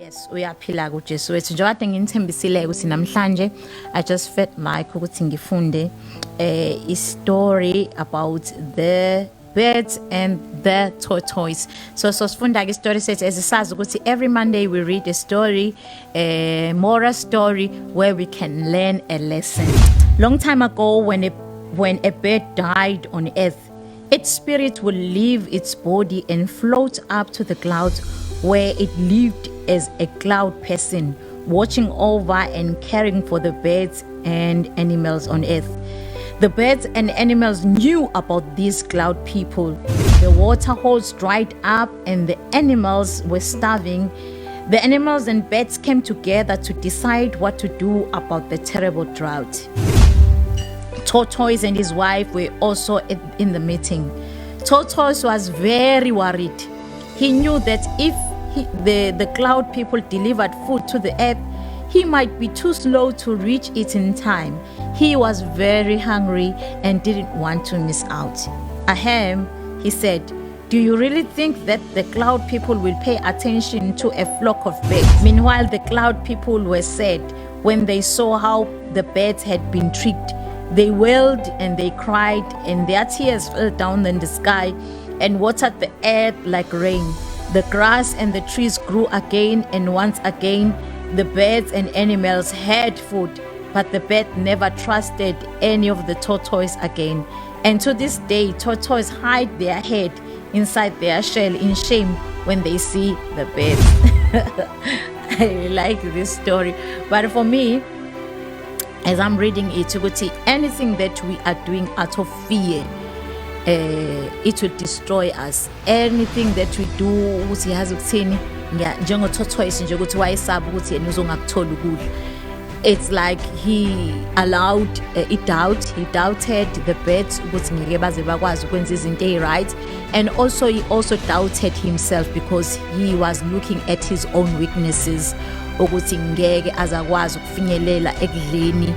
Yes, uyaphila kuJesu wethu. Njengoba kade nginithembisile ukuthi namhlanje I just felt like ukuthi ngifunde a story about the birds and the tortoise. So sifunda ke story set esisazi ukuthi every Monday we read a story, a moral story where we can learn a lesson. Long time ago when a bird died on earth, its spirit will leave its body and float up to the clouds where it lived as a cloud person, watching over and caring for the birds and animals on earth. The birds and animals knew about these cloud people. The water holes dried up and the animals were starving. The animals and birds came together to decide what to do about the terrible drought. Tortoise and his wife were also in the meeting. Tortoise was very worried. He knew that if the cloud people delivered food to the earth, he might be too slow to reach it in time. He was very hungry and didn't want to miss out. Ahem, he said, "Do you really think that the cloud people will pay attention to a flock of birds?" Meanwhile, the cloud people were sad when they saw how the birds had been tricked. They wailed and they cried, and their tears fell down in the sky and watered the earth like rain. The grass and the trees grew again, and once again the birds and animals had food, but the bird never trusted any of the tortoise again. And to this day, tortoise hide their head inside their shell in shame when they see the birds. I like this story, but for me, as I'm reading it, anything that we are doing out of fear, it will destroy us. Anything that we do ukuthi yazi ukuthini njengotortoise nje ukuthi wayesaba ukuthi yena uzongakutholi ukudla. It's like he allowed he doubted the birds ukuthi ngeke baze bakwazi ukwenza izinto right, and also he also doubted himself because he was looking at his own weaknesses ukuthi ngeke azakwazi ukufinyelela ekudleni,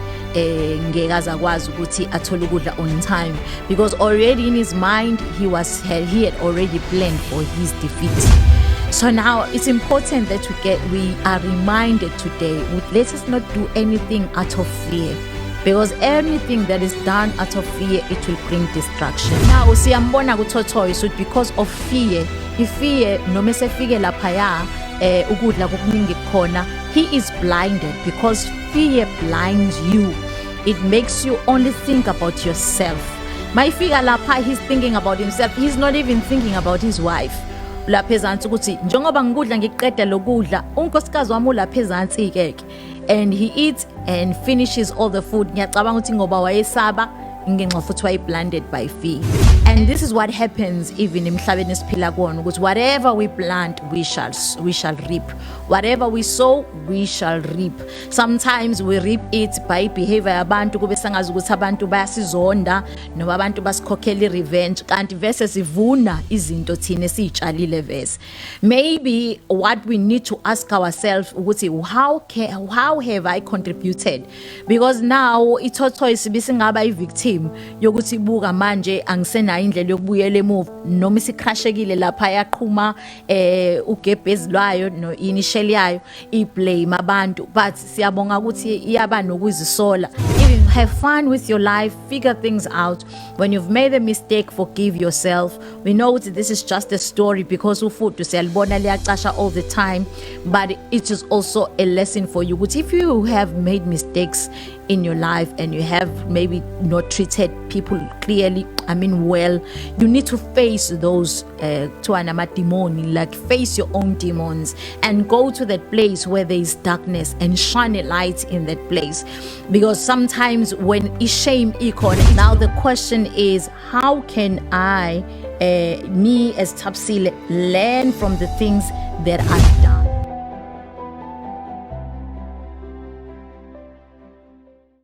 ngeke azakwazi ukuthi athole ukudla on time, because already in his mind he had already planned for his defeat. So now it's important that we are reminded today, let us not do anything out of fear, because anything that is done out of fear, it will bring destruction. Now siyambona kuTortoise because of fear. Ifear noma esefike laphaya ukudla kokuningi khona, he is blinded because fear blinds you. It makes you only think about yourself. Mayifika lapha he's thinking about himself, he's not even thinking about his wife. Lapha ezansi ukuthi njengoba ngikudla ngiqeda lokudla unkosikazi wami lapha ezansi keke, and he eats and finishes all the food. Ngiyacabanga ukuthi ngoba wayesaba ngenxa futhi wayeblinded by fear. And this is what happens even emhlabeni esiphila kuwona, ukuthi whatever we plant we shall reap, whatever we sow we shall reap. Sometimes we reap it by behavior yabantu, kube sangazi ukuthi abantu bayasizonda noma abantu basikhokhela revenge, kanti vese sivuna izinto thina esitshalile vese. Maybe what we need to ask ourselves ukuthi how have I contributed, because now iTortoise bisingaba i-victim yokuthi buka manje angisenayo indlela yokubuyela emuva noma isikrashekile lapha yaqhuma ugebhezi lwayo no initial yayo iblame abantu, but siyabonga ukuthi iyaba nokuzisola. Even have fun with your life, figure things out. When you've made a mistake, forgive yourself. We know that this is just a story because ufuthi siyalibona liyacasha all the time, but it is also a lesson for you. But if you have made mistakes in your life and you have maybe not treated people clearly, well, you need to face those demons, like face your own demons and go to that place where there is darkness and shine a light in that place, because sometimes when shame icon. Now the question is, how can I me as Thabbisile learn from the things that I've done?